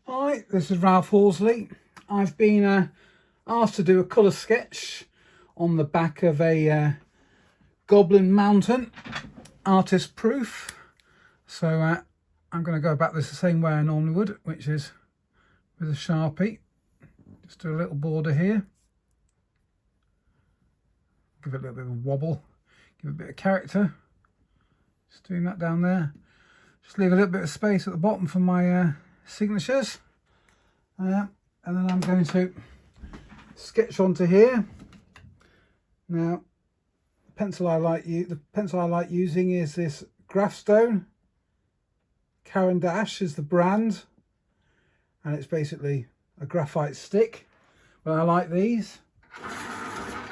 Hi, this is Ralph Horsley. I've been asked to do a colour sketch on the back of a Goblin Mountain, artist proof. So I'm going to go about this the same way I normally would, which is with a Sharpie. Just do a little border here. Give it a little bit of a wobble. Give it a bit of character. Just doing that down there. Just leave a little bit of space at the bottom for my signatures. And then I'm going to sketch onto here. Now, the pencil I like using is this Graphstone. Caran d'Ache is the brand, and it's basically a graphite stick. But I like these.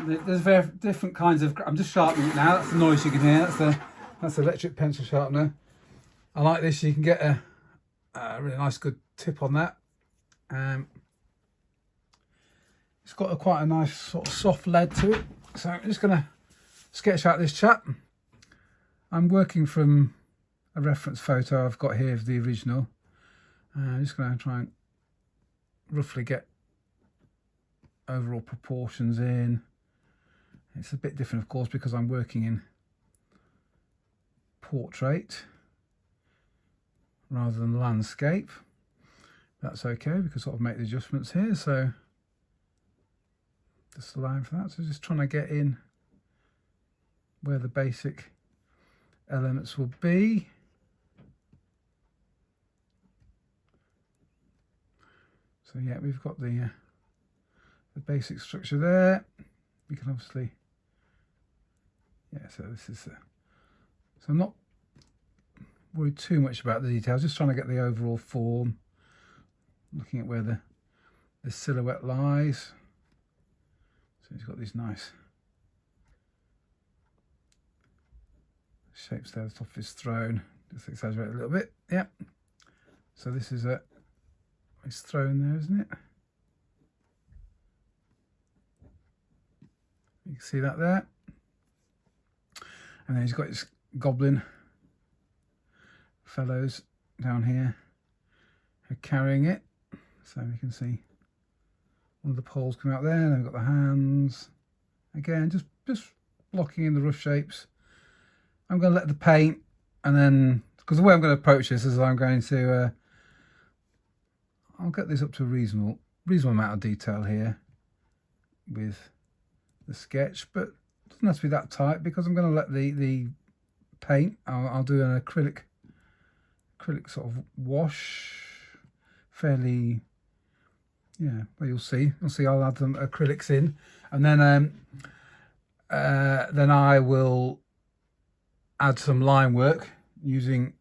There's very different kinds of. I'm just sharpening it now. That's the noise you can hear. That's the electric pencil sharpener. I like this. You can get a really nice, good tip on that. It's got quite a nice sort of soft lead to it. So I'm just going to sketch out this chap. I'm working from a reference photo I've got here of the original. I'm just going to try and roughly get overall proportions in. It's a bit different, of course, because I'm working in portrait rather than landscape. That's okay, we can sort of make the adjustments here. So just allowing for that. So just trying to get in where the basic elements will be. So yeah, we've got the basic structure there. We can obviously, yeah. So this is so I'm not worried too much about the details. Just trying to get the overall form. Looking at where the silhouette lies. So he's got these nice shapes there at the top of his throne. Just exaggerate a little bit. Yep. So this is his throne there, isn't it? You can see that there. And then he's got his goblin fellows down here who are carrying it. So we can see one of the poles coming out there, and then we've got the hands. Again, just blocking in the rough shapes. I'm going to let the paint, and then, because the way I'm going to approach this is I'm going to, I'll get this up to a reasonable amount of detail here with the sketch, but it doesn't have to be that tight because I'm going to let the paint, I'll do an acrylic sort of wash, fairly, yeah, well, you'll see I'll add some acrylics in, and then I will add some line work using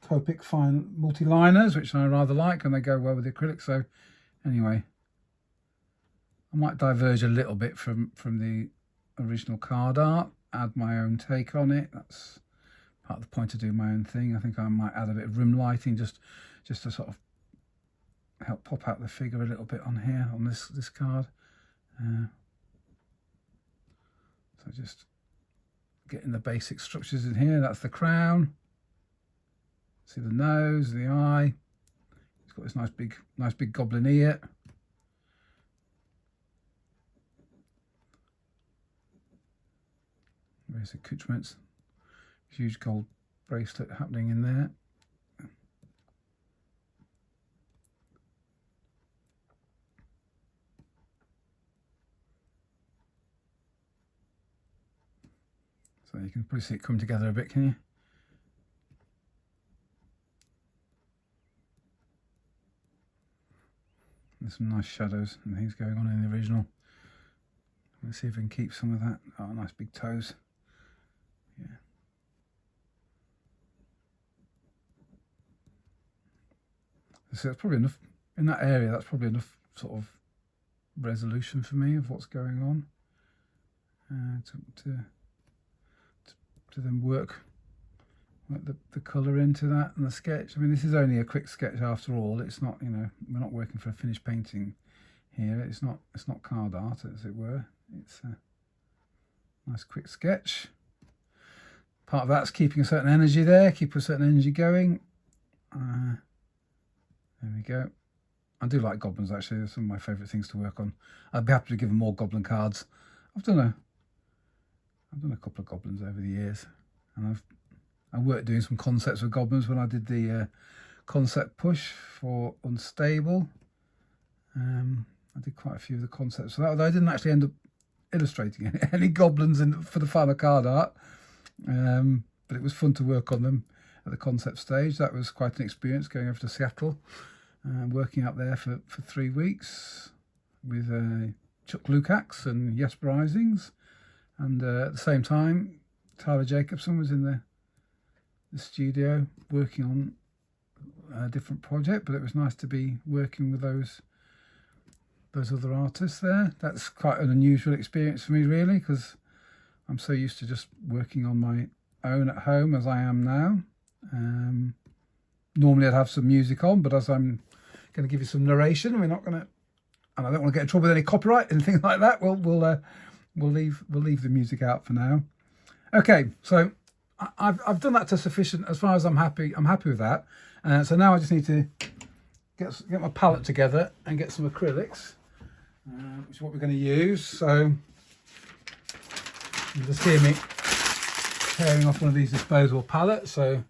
Coptic fine multi-liners, which I rather like, and they go well with the acrylic. So anyway, I might diverge a little bit from the original card art, add my own take on it. That's part of the point of doing my own thing. I think I might add a bit of room lighting just to sort of help pop out the figure a little bit on here on this card. So just getting the basic structures in here. That's the crown. See the nose, the eye. It's got this nice big goblin ear. Various accoutrements. Huge gold bracelet happening in there. So you can probably see it come together a bit, can you? There's some nice shadows and things going on in the original. Let's see if we can keep some of that. Oh, nice big toes. Yeah. So it's probably enough in that area. That's probably enough sort of resolution for me of what's going on to then work the colour into that and the sketch. I mean, this is only a quick sketch after all. It's not, you know, we're not working for a finished painting here. It's not card art, as it were. It's a nice quick sketch. Part of that's keeping a certain energy there, keep a certain energy going. There we go. I do like goblins actually. They're some of my favourite things to work on. I'd be happy to give them more goblin cards. I've done a couple of goblins over the years, and I worked doing some concepts with goblins when I did the concept push for Unstable. I did quite a few of the concepts for that, although I didn't actually end up illustrating any goblins for the final card art. But it was fun to work on them at the concept stage. That was quite an experience, going over to Seattle, working up there for 3 weeks with Chuck Lukacs and Jesper Isings. And at the same time, Tyler Jacobson was in the studio working on a different project, but it was nice to be working with those other artists there. That's quite an unusual experience for me, really, because I'm so used to just working on my own at home as I am now. Normally I'd have some music on, but as I'm going to give you some narration, we're not going to, and I don't want to get in trouble with any copyright and things like that. We'll leave the music out for now. Okay, so I've done that to sufficient as far as I'm happy. I'm happy with that. So now I just need to get my palette together and get some acrylics, which is what we're going to use. So you just hear me tearing off one of these disposable palettes. So,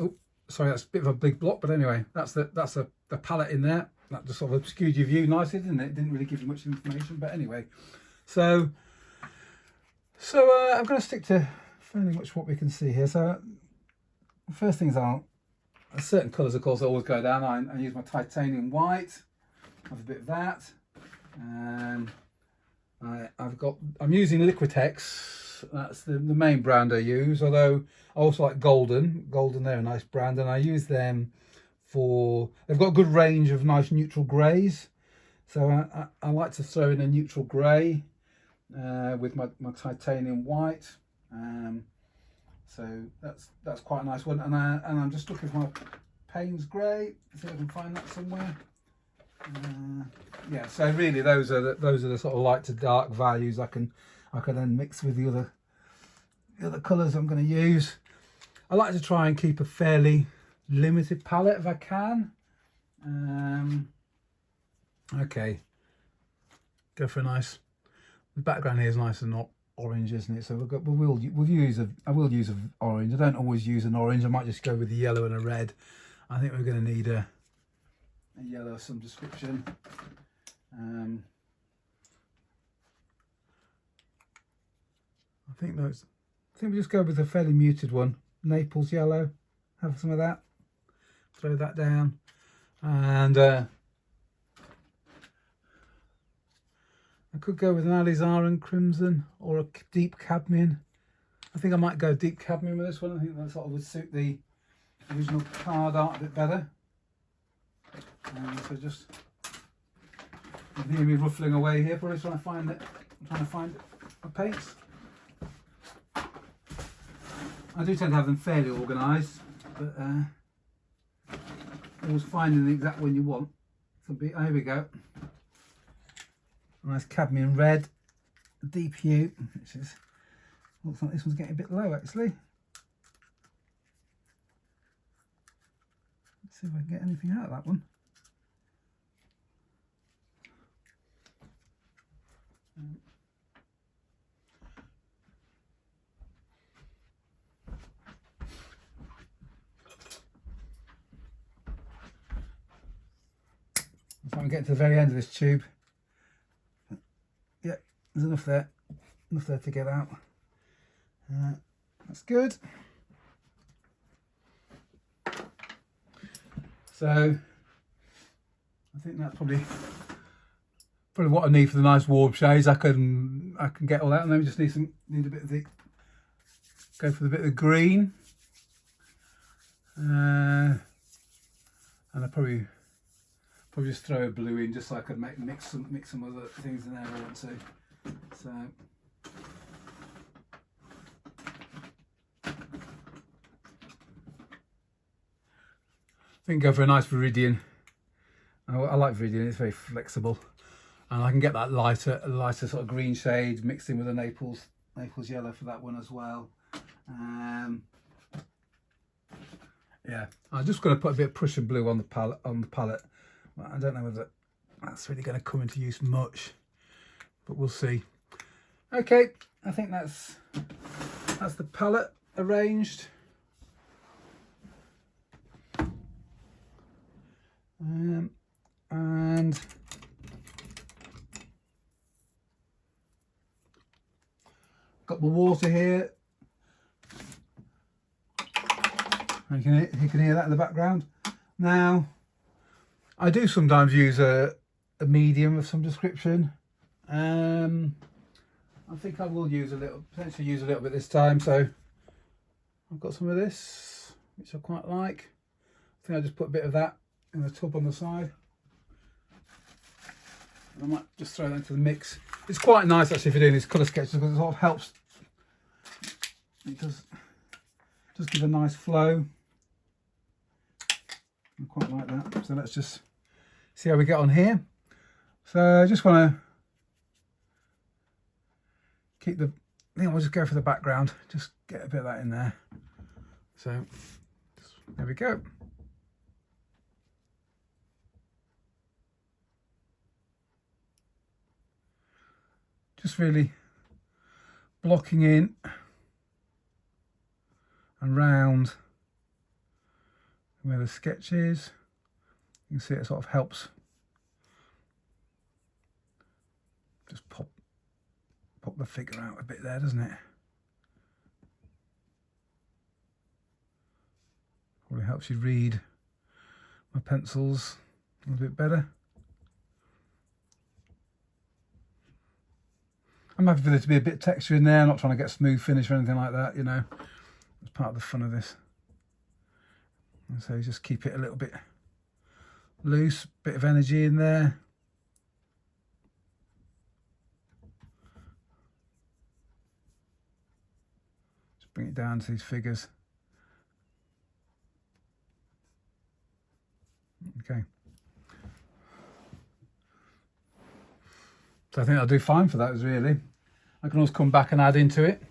oh, sorry, that's a bit of a big block, but anyway, that's the palette in there. That just sort of obscured your view nicely, didn't it? It didn't really give you much information, but anyway. So I'm going to stick to fairly much what we can see here. So the first things are certain colours, of course, always go down. I use my titanium white. Have a bit of that. I'm using Liquitex. That's the main brand I use. Although I also like Golden. They're a nice brand, and I use them for. They've got a good range of nice neutral greys. So I like to throw in a neutral grey with my titanium white. So that's quite a nice one, and I'm just looking for my Payne's grey. See if I can find that somewhere. Yeah, so really those are the sort of light to dark values I can then mix with the other colours I'm going to use. I like to try and keep a fairly limited palette if I can. Okay, go for a nice. The background here is nice and not orange, isn't it? So I will use an orange. I don't always use an orange. I might just go with the yellow and a red. I think we're going to need a yellow of some description. I think we just go with a fairly muted one. Naples yellow. Have some of that. Throw that down, and I could go with an alizarin crimson or a deep cadmium. I think I might go deep cadmium with this one. I think that sort of would suit the original card art a bit better. So just you hear me ruffling away here, probably trying to find my paints. I do tend to have them fairly organised, but always finding the exact one you want. So here we go. Nice cadmium red, deep hue, which is looks like this one's getting a bit low actually. Let's see if I can get anything out of that one. So I'm getting to the very end of this tube. Yeah, there's enough there to get out. That's good. So I think that's probably what I need for the nice warm shades. I can get all that, and then we just need a bit of the go for the bit of the green, and I probably just throw a blue in just so I could mix some other things in there if I want to. So I think go for a nice Viridian. I like Viridian, it's very flexible, and I can get that lighter sort of green shade mixed in with a Naples yellow for that one as well. Yeah, I'm just going to put a bit of Prussian blue on the palette. Well, I don't know whether that's really going to come into use much, but we'll see. Okay, I think that's the palette arranged. And got my water here. You can hear that in the background. Now, I do sometimes use a medium of some description. I think I will potentially use a little bit this time. So I've got some of this, which I quite like. I think I'll just put a bit of that in the tub on the side. I might just throw that into the mix. It's quite nice actually for doing these colour sketches because it sort of helps. It does give a nice flow. I quite like that. So let's just see how we get on here. So I just want to keep I think I'll just go for the background. Just get a bit of that in there. So there we go. Just really blocking in around where the sketch is. You can see it sort of helps just pop the figure out a bit there, doesn't it? Probably helps you read my pencils a little bit better. I'm happy for there to be a bit of texture in there. I'm not trying to get smooth finish or anything like that, you know. It's part of the fun of this. And so you just keep it a little bit loose, bit of energy in there. Just bring it down to these figures. Okay. So I think I'll do fine for that, really. I can always come back and add into it.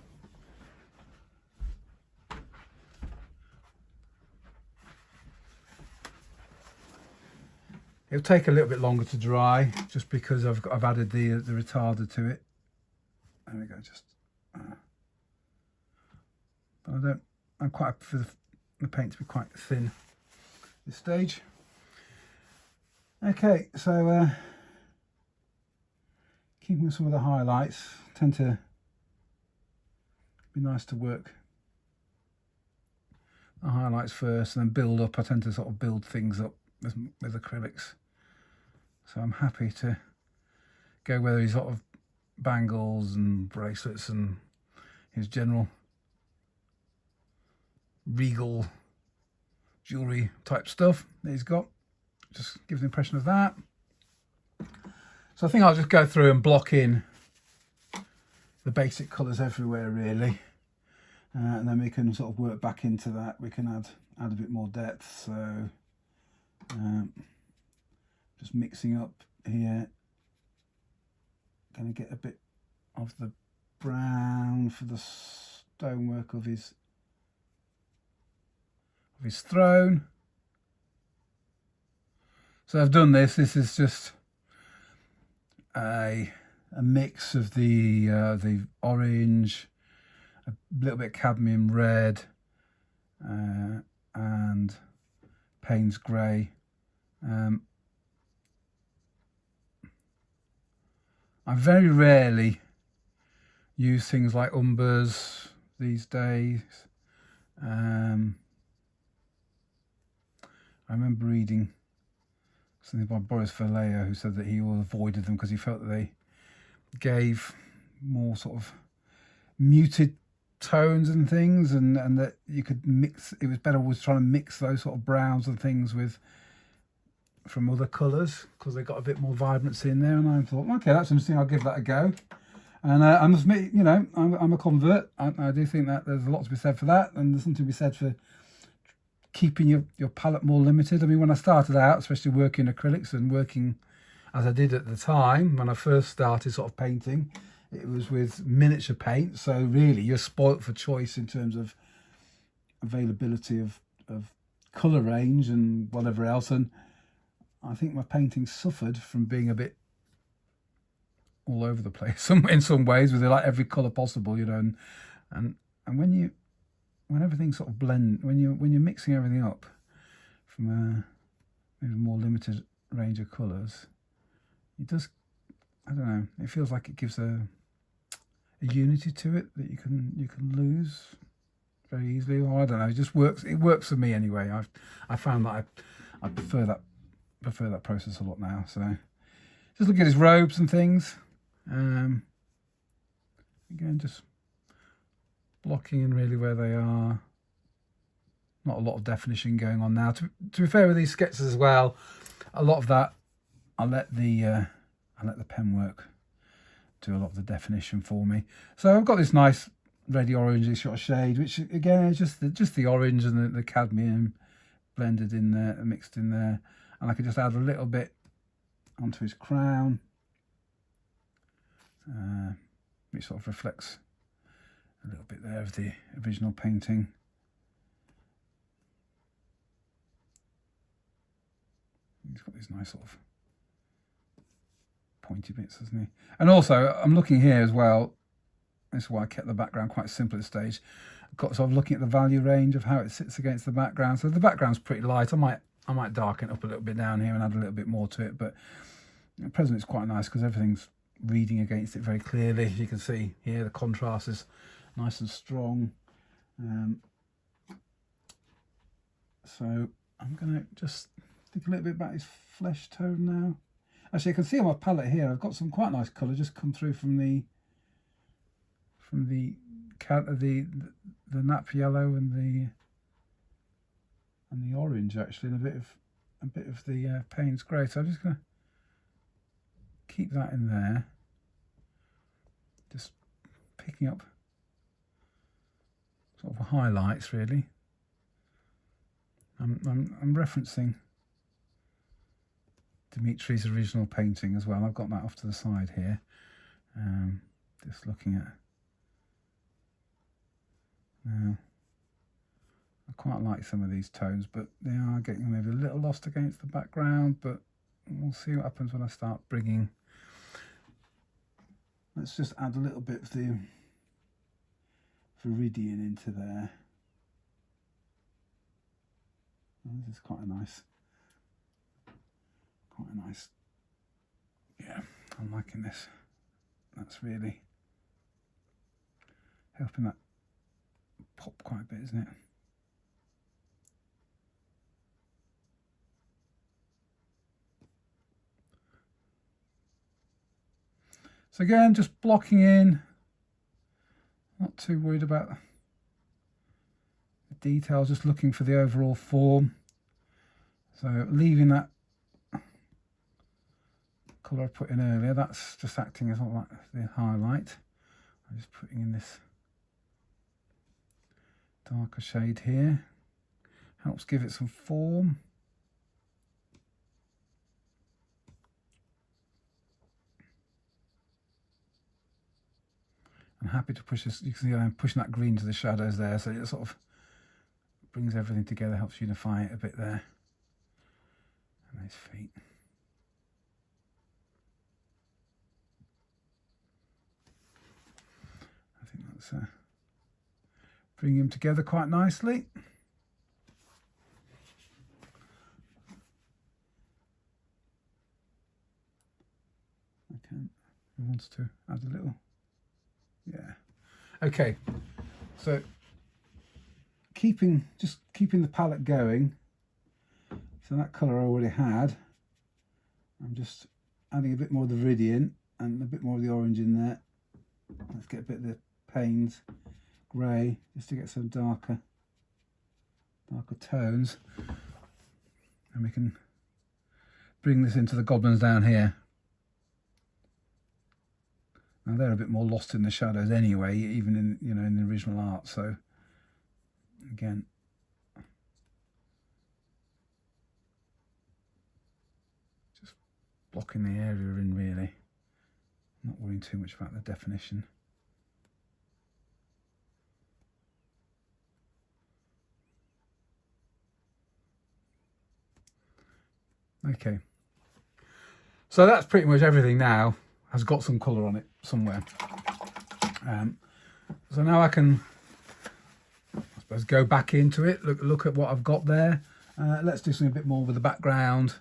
It'll take a little bit longer to dry, just because I've added the retarder to it. There we go. But I'm quite happy for the paint to be quite thin at this stage. Okay, so keeping with some of the highlights, tend to be nice to work the highlights first and then build up. I tend to sort of build things up with acrylics. So I'm happy to go with these sort of bangles and bracelets and his general regal jewellery type stuff that he's got. Just gives the impression of that. So I think I'll just go through and block in the basic colours everywhere, really. And then we can sort of work back into that. We can add a bit more depth. So just mixing up here. Going to get a bit of the brown for the stonework of his throne. So I've done this. This is just a mix of the orange, a little bit cadmium red, and Payne's grey. I very rarely use things like umbers these days. I remember reading something by Boris Vallejo, who said that he all avoided them because he felt that they gave more sort of muted tones and things, and that you could mix. It was better always trying to mix those sort of browns and things from other colours because they got a bit more vibrancy in there. And I thought, okay, that's interesting. I'll give that a go. And I must admit, you know, I'm a convert. I do think that there's a lot to be said for that, and there's something to be said for keeping your palette more limited. I mean, when I started out, especially working acrylics and working as I did at the time when I first started sort of painting, it was with miniature paint. So really, you're spoilt for choice in terms of availability of colour range and whatever else, and I think my painting suffered from being a bit all over the place in some ways, with like every colour possible, you know, and when everything sort of when you're mixing everything up from a maybe more limited range of colours, it does, I don't know, it feels like it gives a unity to it that you can lose very easily, or I don't know, it works for me anyway. I found that I prefer that process a lot now. So just look at his robes and things. Again, just blocking in really where they are. Not a lot of definition going on now. To be fair with these sketches as well, a lot of that I let the pen work do a lot of the definition for me. So I've got this nice reddy orangey sort of shade, which again is just the orange and the cadmium blended in there, mixed in there, and I could just add a little bit onto his crown, which sort of reflects a little bit there of the original painting. He's got these nice sort of pointy bits, hasn't he? And also, I'm looking here as well. This is why I kept the background quite simple at this stage. I've got sort of looking at the value range of how it sits against the background. So the background's pretty light. I might darken it up a little bit down here and add a little bit more to it. But at present, it's quite nice because everything's reading against it very clearly. You can see here the contrast is nice and strong. So I'm going to just think a little bit about his flesh tone now. Actually, I can see on my palette here, I've got some quite nice colour just come through from the nap yellow and the orange actually, and a bit of the Payne's grey. So I'm just going to keep that in there, just picking up sort of highlights really. I'm referencing Dimitri's original painting as well. I've got that off to the side here. Just looking at. Now, I quite like some of these tones, but they are getting maybe a little lost against the background. But we'll see what happens when I start bringing. Let's just add a little bit of the viridian into there. Oh, this is quite a nice. Yeah, I'm liking this. That's really helping that pop quite a bit, isn't it? So again, just blocking in, not too worried about the details, just looking for the overall form. So leaving that colour I put in earlier, that's just acting as like the highlight. I'm just putting in this darker shade here, helps give it some form. I'm happy to push this, you can see I'm pushing that green to the shadows there, so it sort of brings everything together, helps unify it a bit there. And his feet. I think that's bringing them together quite nicely. Okay, who wants to add a little? Yeah. Okay, so just keeping the palette going. So that colour I already had. I'm just adding a bit more of the viridian and a bit more of the orange in there. Let's get a bit of the Payne's grey just to get some darker tones, and we can bring this into the goblins down here. Now they're a bit more lost in the shadows anyway, even in the original art. So again, just blocking the area in really, not worrying too much about the definition. Okay, so that's pretty much everything now. Has got some colour on it somewhere. So now I can, I suppose, go back into it, look at what I've got there. Let's do something a bit more with the background.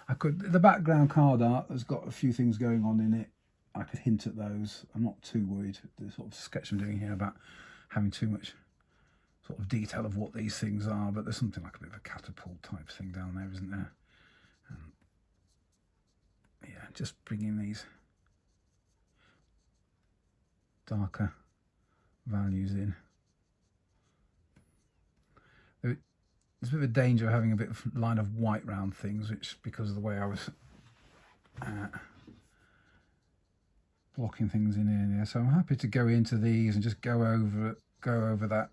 The background card art has got a few things going on in it. I could hint at those. I'm not too worried, the sort of sketch I'm doing here, about having too much sort of detail of what these things are, but there's something like a bit of a catapult type thing down there, isn't there? Yeah, just bringing these darker values in. There's a bit of a danger of having a bit of line of white around things, which, because of the way I was blocking things in here. So I'm happy to go into these and just go over that,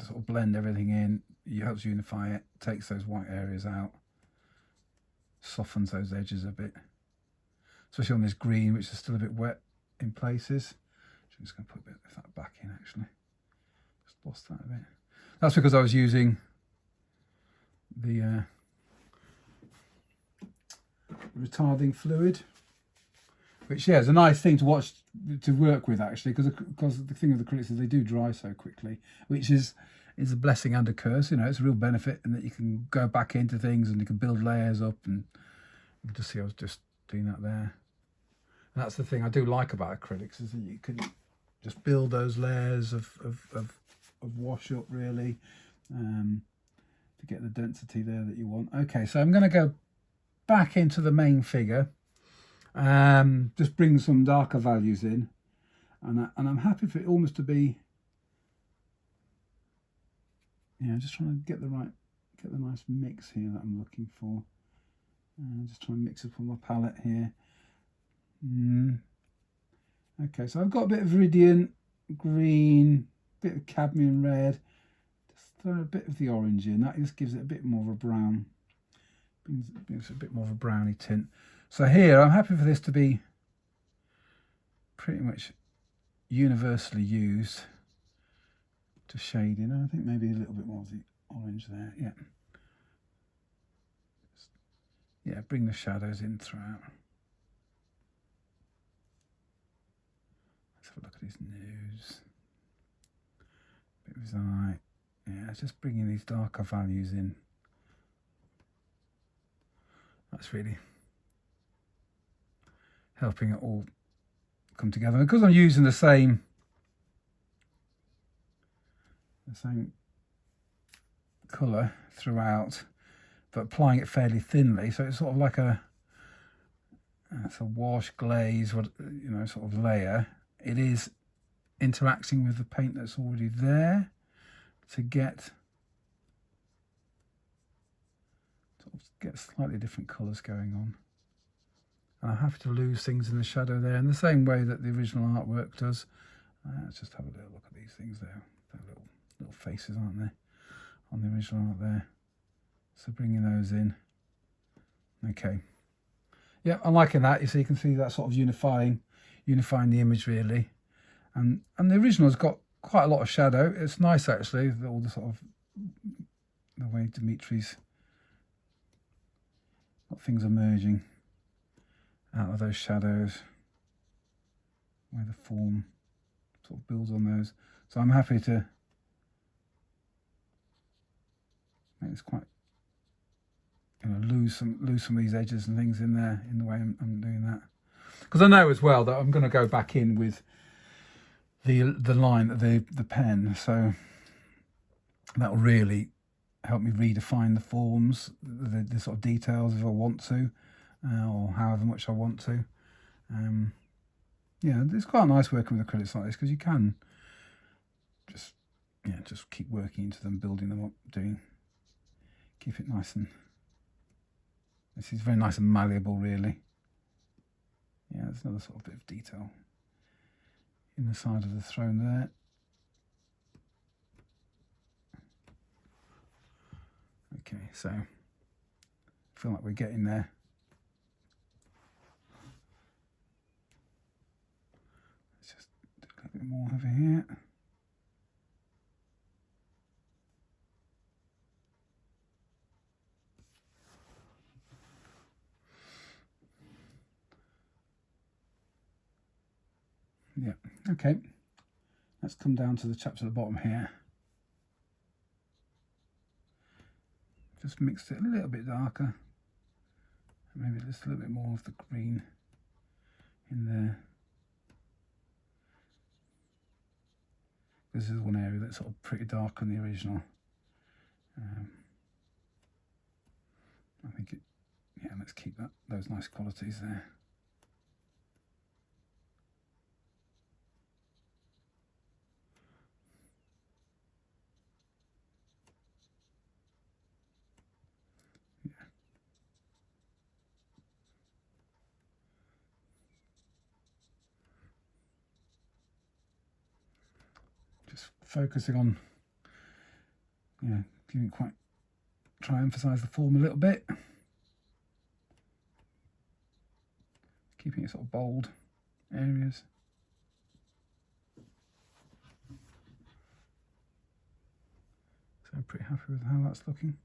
sort of blend everything in. It helps unify it, takes those white areas out, softens those edges a bit, especially on this green, which is still a bit wet in places. I'm just going to put a bit of that back in, actually. Just lost that a bit. That's because I was using the retarding fluid, which, yeah, is a nice thing to watch, to work with, actually, because the thing with the acrylics is they do dry so quickly, which is a blessing and a curse. You know, it's a real benefit in that you can go back into things and you can build layers up, and you can just see I was just doing that there. And that's the thing I do like about acrylics, is that you can just build those layers of wash up, really, to get the density there that you want. Okay, so I'm going to go back into the main figure, just bring some darker values in, and I'm happy for it almost to be, yeah, just trying to get the nice mix here that I'm looking for. Just trying to mix up on my palette here. Okay, so I've got a bit of Viridian green, a bit of cadmium red, just throw a bit of the orange in. That just gives it a bit more of a brown, brings a bit more of a browny tint. So here I'm happy for this to be pretty much universally used to shade in. I think maybe a little bit more of the orange there. Yeah, bring the shadows in throughout. Let's have a look at his nose, bit of his eye. Yeah, it's just bringing these darker values in. That's really helping it all come together. Because I'm using the same colour throughout, but applying it fairly thinly, so it's sort of like it's a wash glaze, you know, sort of layer. It is interacting with the paint that's already there to get slightly different colours going on. And I have to lose things in the shadow there in the same way that the original artwork does. Let's just have a little look at these things there. They're little faces, aren't they, on the original art there? So bringing those in. Okay. Yeah, I'm liking that. You can see that sort of unifying the image, really. And the original's got quite a lot of shadow. It's nice, actually, all the sort of the way Dimitri's got things emerging out of those shadows, where the form sort of builds on those. So I'm happy to make this quite, you know, lose some of these edges and things in there in the way I'm doing that, because I know as well that I'm going to go back in with the line, the pen, so that will really help me redefine the forms, the sort of details if I want to, or however much I want to. Yeah, it's quite nice working with acrylics like this, because you can just keep working into them, building them up, keep it nice, and this is very nice and malleable, really. Yeah, there's another sort of bit of detail in the side of the throne there. Okay, so I feel like we're getting there. Let's just do a little bit more over here. Yeah, okay. Let's come down to the chaps at the bottom here. Just mixed it a little bit darker. Maybe just a little bit more of the green in there. This is one area that's sort of pretty dark on the original. I think it, yeah, let's keep those nice qualities there. Just focusing on, yeah, didn't quite try and emphasize the form a little bit. Keeping it sort of bold areas. So I'm pretty happy with how that's looking.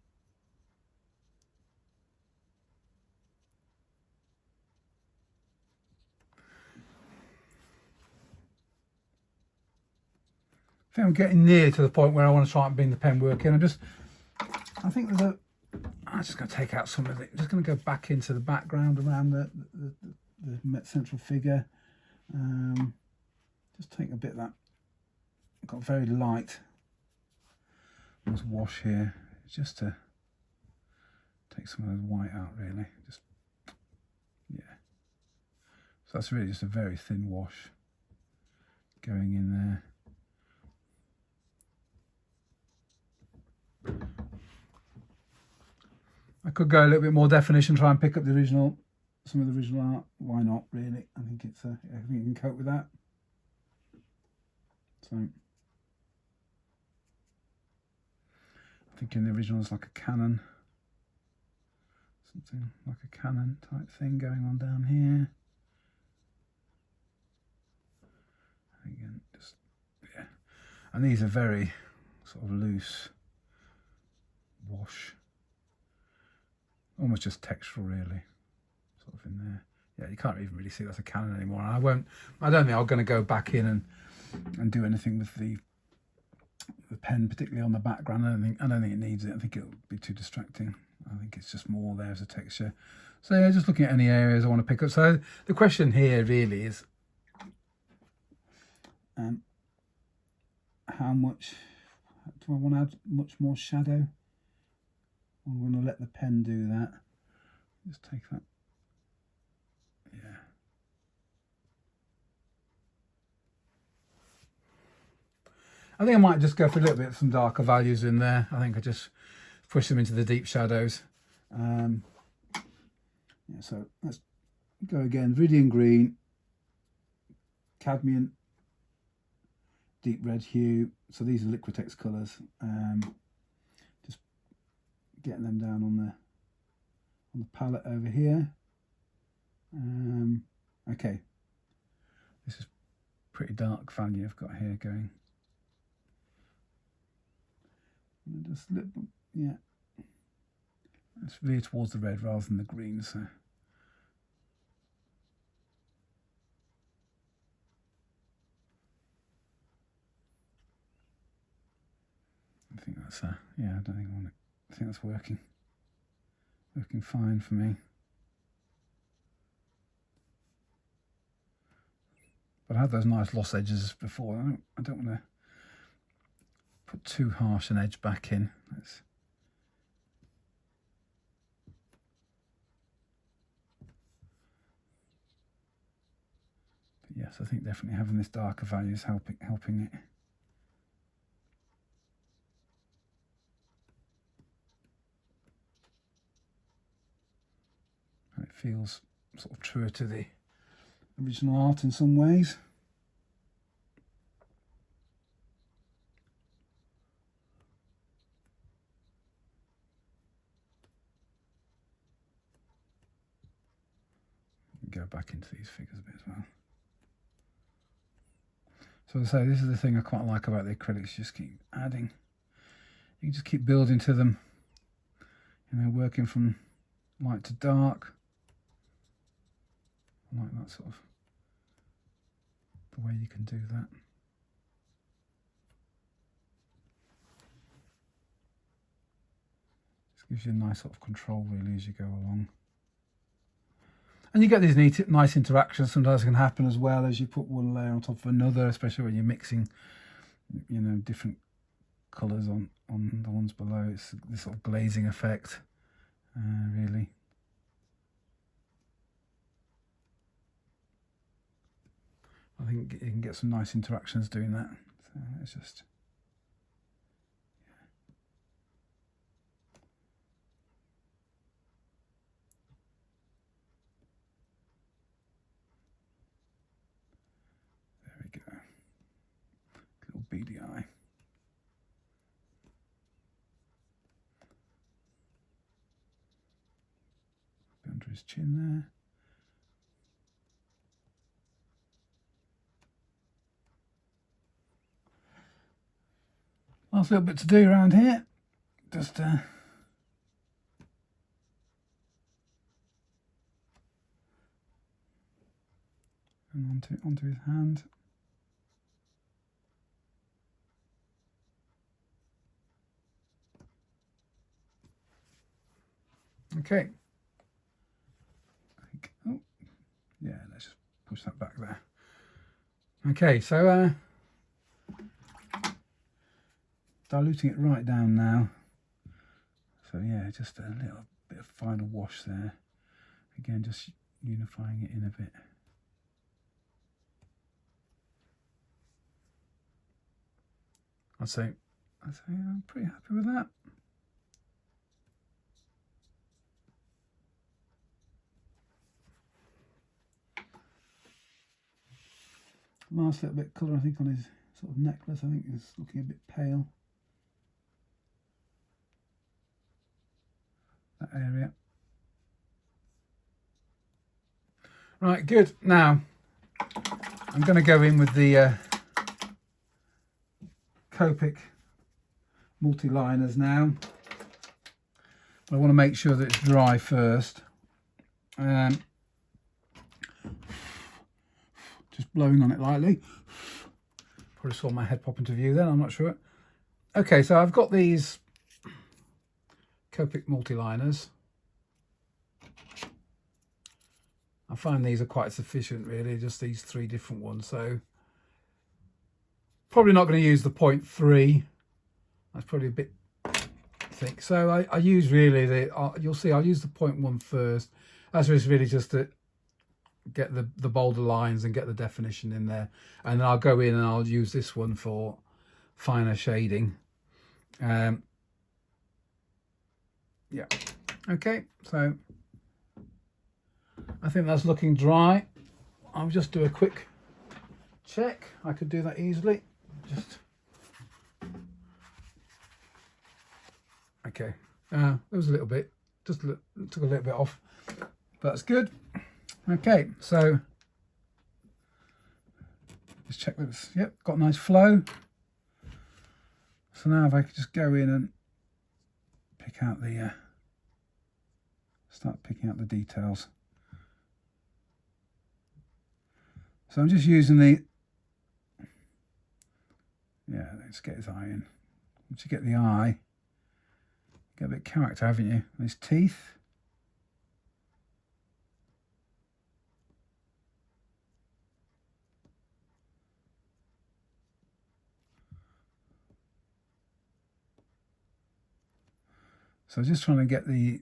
I think I'm getting near to the point where I want to try and bring the pen work in. I think there's I'm just going to take out some of it. I'm just going to go back into the background around the central figure. Just take a bit of that. I've got very light almost wash here, just to take some of those white out really. Just, yeah. So that's really just a very thin wash going in there. I could go a little bit more definition, try and pick up the original, some of the original art. Why not, really? I think it's I think you can cope with that. So, I'm thinking the original is like a cannon, something like a cannon type thing going on down here. Again, just yeah, and these are very sort of loose wash. Almost just textural really, sort of in there. Yeah, you can't even really see that's a cannon anymore. And I don't think I'm going to go back in and do anything with the pen, particularly on the background. I don't think it needs it. I think it'll be too distracting. I think it's just more there as a texture. So yeah, just looking at any areas I want to pick up. So the question here really is, how much do I want to add? Much more shadow? I'm going to let the pen do that. Just take that. Yeah. I think I might just go for a little bit of some darker values in there. I think I just push them into the deep shadows. Yeah, so let's go again. Viridian green, cadmium, deep red hue. So these are Liquitex colours. Just getting them down on the palette over here. Okay, this is pretty dark value I've got here going. Just yeah, let's veer towards the red rather than the green. So I think that's yeah, I don't think I want it. I think that's working fine for me. But I had those nice lost edges before. I don't want to put too harsh an edge back in. But yes, I think definitely having this darker value is helping it. And it feels sort of truer to the original art in some ways. Go back into these figures a bit as well. So as I say, this is the thing I quite like about the acrylics. You just keep adding. You can just keep building to them. You know, working from light to dark. I like that sort of a way you can do that. Just gives you a nice sort of control really as you go along. And you get these nice interactions. Sometimes it can happen as well as you put one layer on top of another, especially when you're mixing, you know, different colours on the ones below. It's this sort of glazing effect, really. I think you can get some nice interactions doing that. So it's just... little beady eye. Under his chin there. Last little bit to do around here. Just and onto his hand. Okay. Oh, yeah, let's just push that back there. Okay, so diluting it right down now. So yeah, just a little bit of final wash there. Again, just unifying it in a bit. I'd say I'm pretty happy with that. Last little bit of colour, I think, on his sort of necklace. I think is looking a bit pale. That area. Right, good. Now I'm going to go in with the Coptic multi-liners now. I want to make sure that it's dry first. Just blowing on it lightly. Probably saw my head pop into view then, I'm not sure. Okay, so I've got these Coptic multi-liners. I find these are quite sufficient really, just these 3 different ones. So probably not going to use the 0.3. That's probably a bit thick. So I use really you'll see I'll use the 0.1 first. That's really just to get the bolder lines and get the definition in there, and then I'll go in and I'll use this one for finer shading. Yeah, okay, so I think that's looking dry. I'll just do a quick check. I could do that easily. Just okay. There was a little bit, just took a little bit off, but that's good. Okay, so just check this. Yep, got a nice flow. So now if I could just go in and pick out the start picking out the details. So I'm just using the let's get his eye in. Once you get the eye, get a bit of character, haven't you? And his teeth. So just trying to get the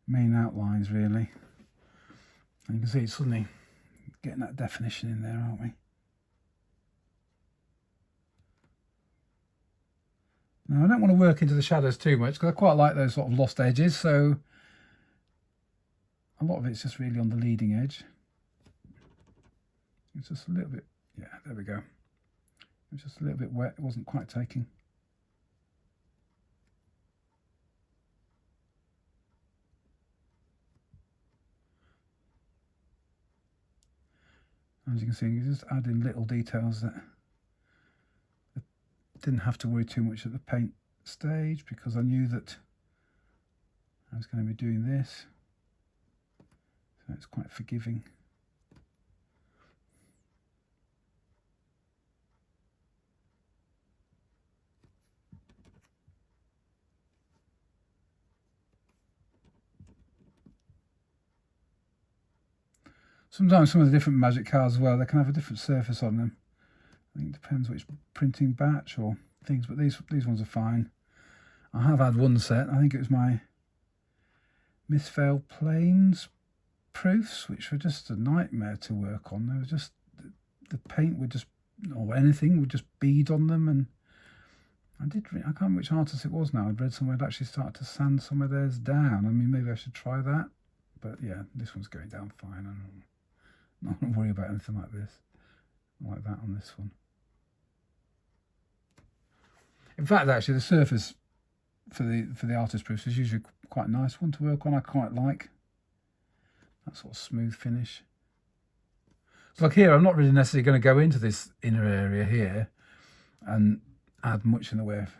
main outlines really. And you can see it's suddenly getting that definition in there, aren't we? Now I don't want to work into the shadows too much because I quite like those sort of lost edges, so a lot of it's just really on the leading edge. It's just a little bit, yeah, there we go. It was just a little bit wet, it wasn't quite taking. As you can see, you just add in little details that I didn't have to worry too much at the paint stage because I knew that I was going to be doing this. So it's quite forgiving. Sometimes some of the different magic cards as well, they can have a different surface on them. I think it depends which printing batch or things, but these ones are fine. I have had one set, I think it was my Misfailed Plains proofs, which were just a nightmare to work on. They were just, the paint would just, or anything would just bead on them, and I can't remember which artist it was now. I'd read somewhere I'd actually started to sand some of theirs down. I mean, maybe I should try that, but yeah, this one's going down fine. I'm not going to worry about anything like this, like that on this one. In fact, actually, the surface for the artist proofs is usually quite a nice one to work on. I quite like that sort of smooth finish. So like here, I'm not really necessarily going to go into this inner area here and add much in the way of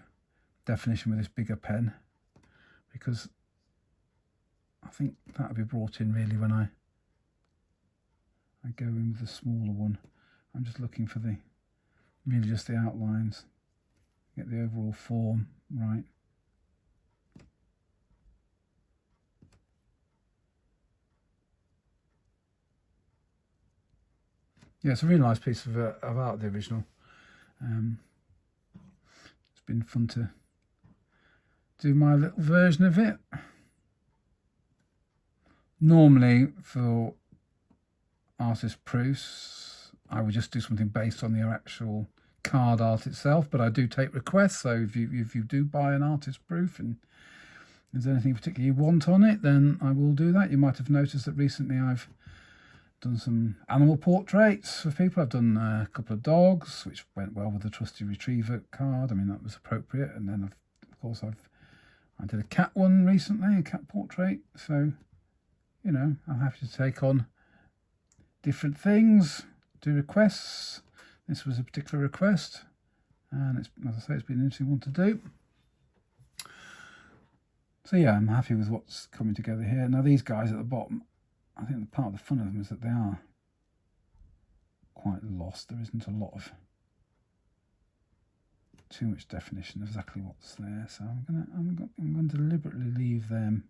definition with this bigger pen, because I think that'll be brought in really when I go in with the smaller one. I'm just looking for really just the outlines, get the overall form right. Yeah, it's a really nice piece of art, the original. It's been fun to do my little version of it. Normally for artist proofs, I would just do something based on the actual card art itself, but I do take requests. So if you do buy an artist proof and there's anything particularly you want on it, then I will do that. You might have noticed that recently I've done some animal portraits for people. I've done a couple of dogs, which went well with the trusty retriever card. I mean, that was appropriate. And then of course I did a cat one recently, a cat portrait. So, you know, I'm happy to take on different things, do requests. This was a particular request, and it's, as I say, it's been an interesting one to do. So yeah, I'm happy with what's coming together here. Now these guys at the bottom, I think the part of the fun of them is that they are quite lost. There isn't a lot of too much definition of exactly what's there. So I'm going to deliberately leave them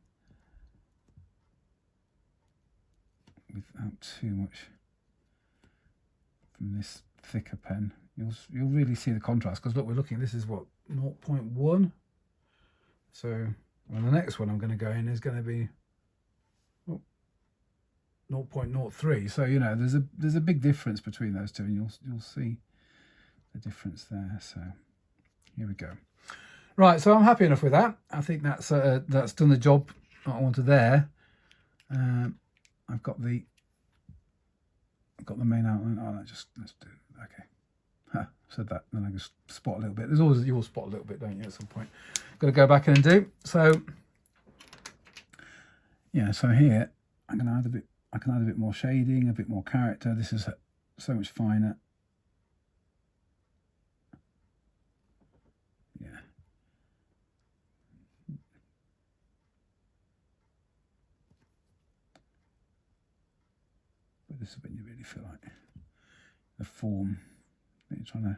without too much from this thicker pen. You'll really see the contrast, because look, we're looking, this is what, 0.1. So well, the next one I'm going to go in is going to be 0.03. So you know, there's a big difference between those two, and you'll see the difference there. So here we go. Right, so I'm happy enough with that. I think that's done the job I wanted there. I've got the main outline. Oh, let's do it. Okay. Said that, then I just spot a little bit. There's always, you will spot a little bit, don't you, at some point. Got to go back in and do. So yeah, so here I can add a bit more shading, a bit more character. This is so much finer. Yeah. But this is when you really feel like the form that you're trying to,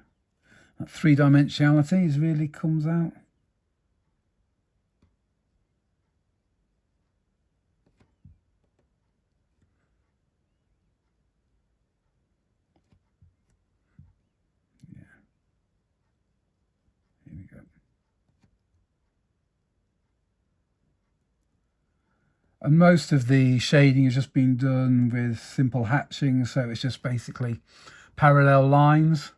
that three-dimensionality really comes out. And most of the shading has just been done with simple hatching, so it's just basically parallel lines,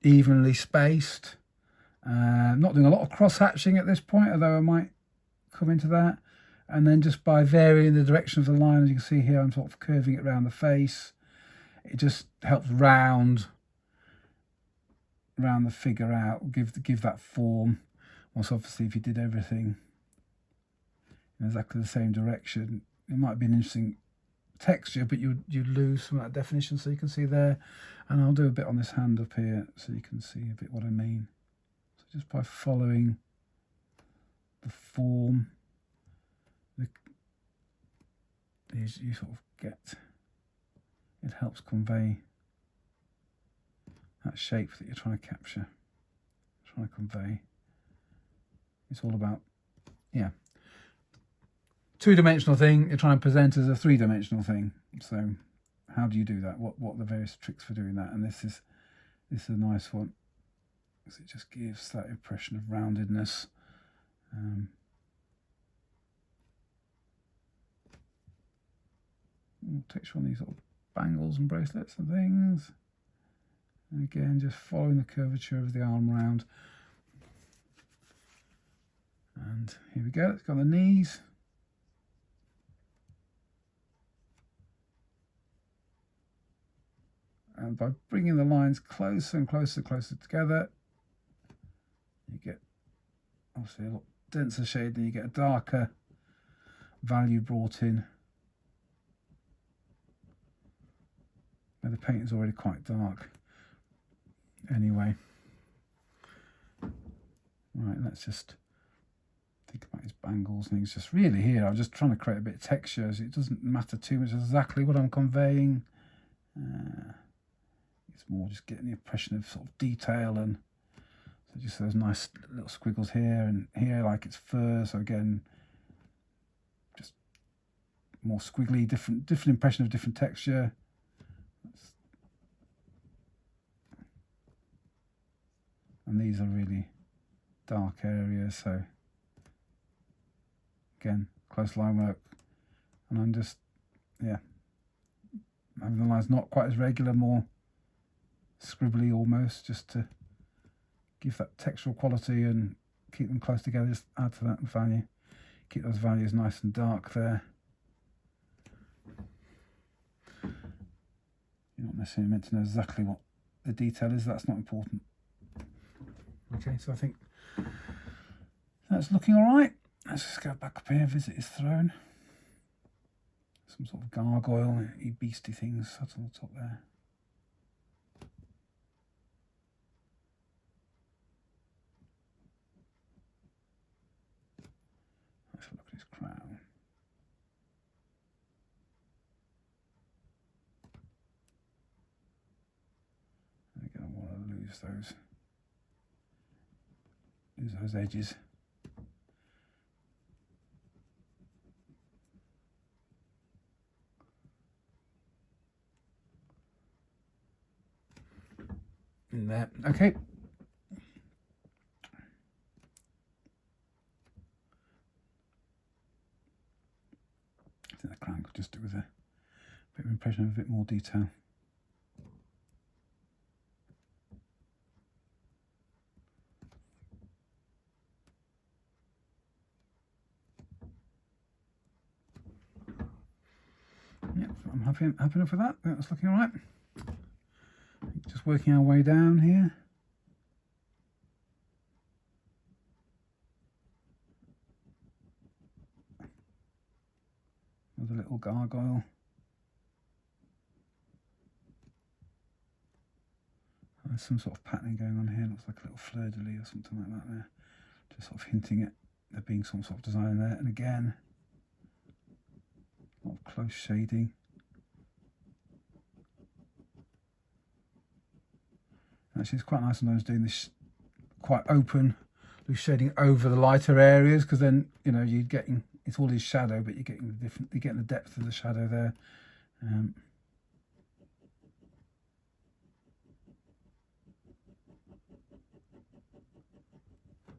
evenly spaced. Not doing a lot of cross hatching at this point, although I might come into that. And then just by varying the direction of the line, as you can see here, I'm sort of curving it around the face. It just helps round the figure out, give that form. Once obviously if you did everything in exactly the same direction, it might be an interesting texture, but you'd lose some of that definition. So you can see there, and I'll do a bit on this hand up here so you can see a bit what I mean. So just by following the form, you sort of get, it helps convey that shape that you're trying to capture, trying to convey. It's all about, yeah, two-dimensional thing you're trying to present as a three-dimensional thing. So how do you do that? What are the various tricks for doing that? And this is a nice one, because it just gives that impression of roundedness. Texture on these sort of bangles and bracelets and things. And again, just following the curvature of the arm round. And here we go, it's got the knees. And by bringing the lines closer and closer together, you get obviously a lot denser shade, and you get a darker value brought in. Now the paint is already quite dark anyway. Right, let's just think about his bangles and things. Just really here, I'm just trying to create a bit of texture, so it doesn't matter too much exactly what I'm conveying. It's more just getting the impression of sort of detail, and so just those nice little squiggles here and here, like it's fur. So again, just more squiggly, different impression of different texture. And these are really dark areas, so again, close line work, and I'm just, yeah, having the lines not quite as regular, more scribbly almost, just to give that textural quality and keep them close together, just add to that value. Keep those values nice and dark there. You're not necessarily meant to know exactly what the detail is, that's not important. Okay, so I think that's looking all right. Let's just go back up here, visit his throne. Some sort of gargoyle, beasty things sat on the top there. Let's look at his crown. And again, I want to lose those edges. In there, okay. I think the crown could just do with a bit of impression of a bit more detail. Yep, I'm happy enough with that. That's looking all right. Just working our way down here. Another little gargoyle. There's some sort of patterning going on here. Looks like a little fleur-de-lis or something like that there. Just sort of hinting at there being some sort of design there. And again, a lot of close shading. Actually, it's quite nice sometimes doing this quite open, loose shading over the lighter areas, because then, you know, you're getting, it's all his shadow, but you're getting the depth of the shadow there.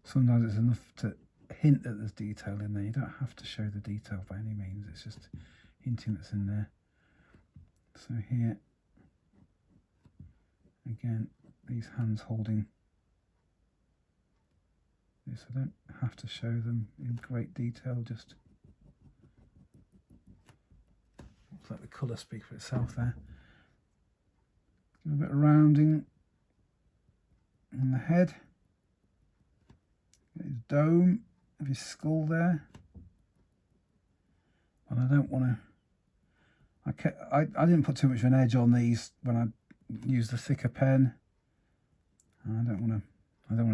Sometimes it's enough to hint that there's detail in there. You don't have to show the detail by any means. It's just hinting that's in there. So here, again, these hands holding this, I don't have to show them in great detail, just let the colour speak for itself there. Give a bit of rounding on the head. Get his dome of his skull there. But I don't want to, I didn't put too much of an edge on these when I used the thicker pen. I don't want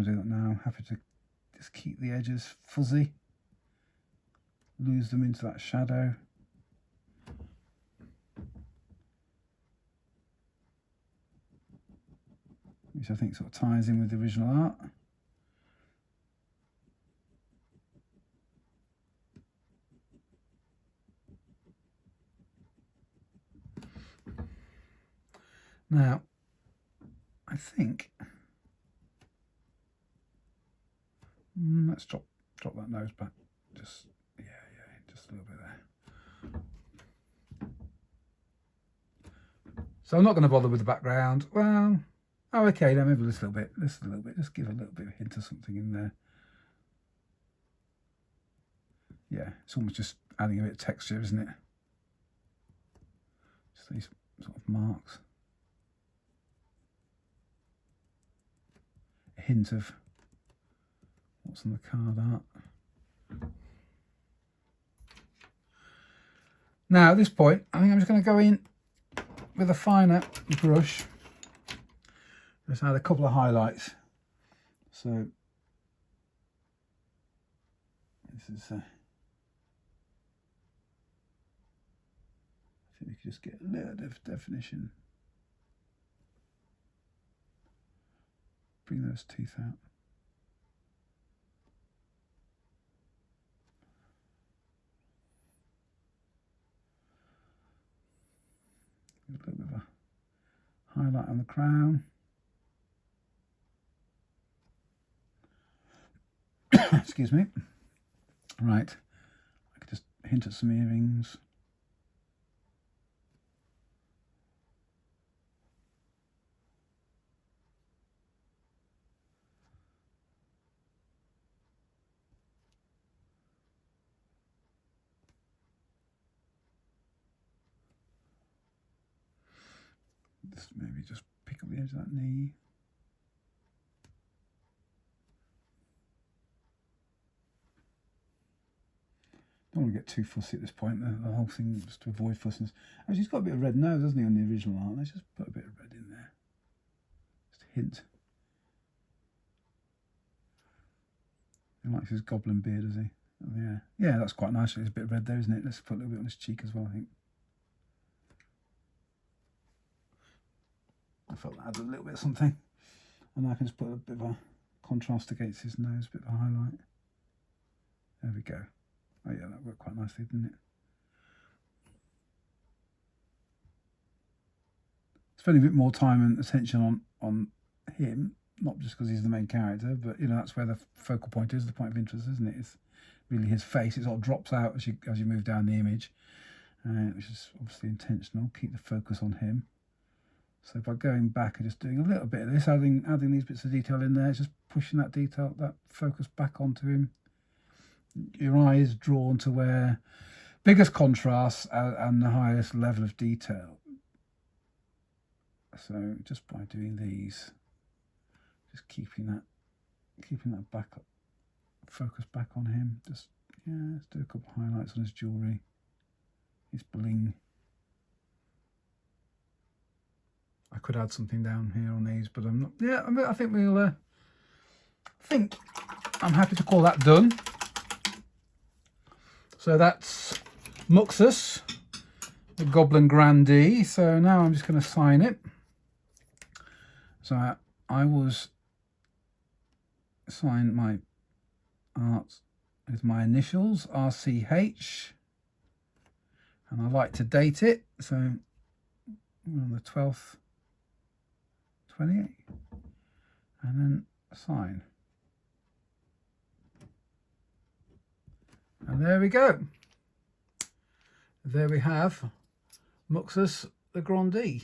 to do that now. I'm happy to just keep the edges fuzzy, lose them into that shadow. Which I think sort of ties in with the original art. Now, I think let's drop that nose back. Just just a little bit there. So I'm not going to bother with the background. Well, oh, okay, now maybe just a little bit, just give a little bit of a hint of something in there. Yeah, it's almost just adding a bit of texture, isn't it? Just these sort of marks. A hint of what's on the card art. Now at this point, I think I'm just going to go in with a finer brush. Just add a couple of highlights. So this is I think we could just get a little bit of definition. Bring those teeth out. A little bit of a highlight on the crown. Excuse me. Right, I could just hint at some earrings. Maybe just pick up the edge of that knee. Don't want to get too fussy at this point. The whole thing, just to avoid fussiness. Actually, he's got a bit of red nose, hasn't he, on the original art? Let's just put a bit of red in there. Just a hint. He likes his goblin beard, does he? Oh, yeah. Yeah, that's quite nice. There's a bit of red there, isn't it? Let's put a little bit on his cheek as well, I think. I felt that added a little bit of something. And I can just put a bit of a contrast against his nose, a bit of a highlight. There we go. Oh yeah, that worked quite nicely, didn't it? Spending a bit more time and attention on him, not just because he's the main character, but you know, that's where the focal point is, the point of interest, isn't it? It's really his face. It sort of drops out as you move down the image, which is obviously intentional. Keep the focus on him. So by going back and just doing a little bit of this, adding these bits of detail in there, just pushing that detail, that focus back onto him. Your eye is drawn to where biggest contrast and the highest level of detail. So just by doing these, just keeping that back up, focus back on him. Just let's do a couple of highlights on his jewellery, his bling. I could add something down here on these, but I'm not. Yeah, I think we'll. I'm happy to call that done. So that's Muxus, the Goblin Grandee. So now I'm just going to sign it. So I was sign my art with my initials, RCH, and I like to date it. So we're on the 12th, 28, and then sign. And there we go. There we have Muxus the Grandee.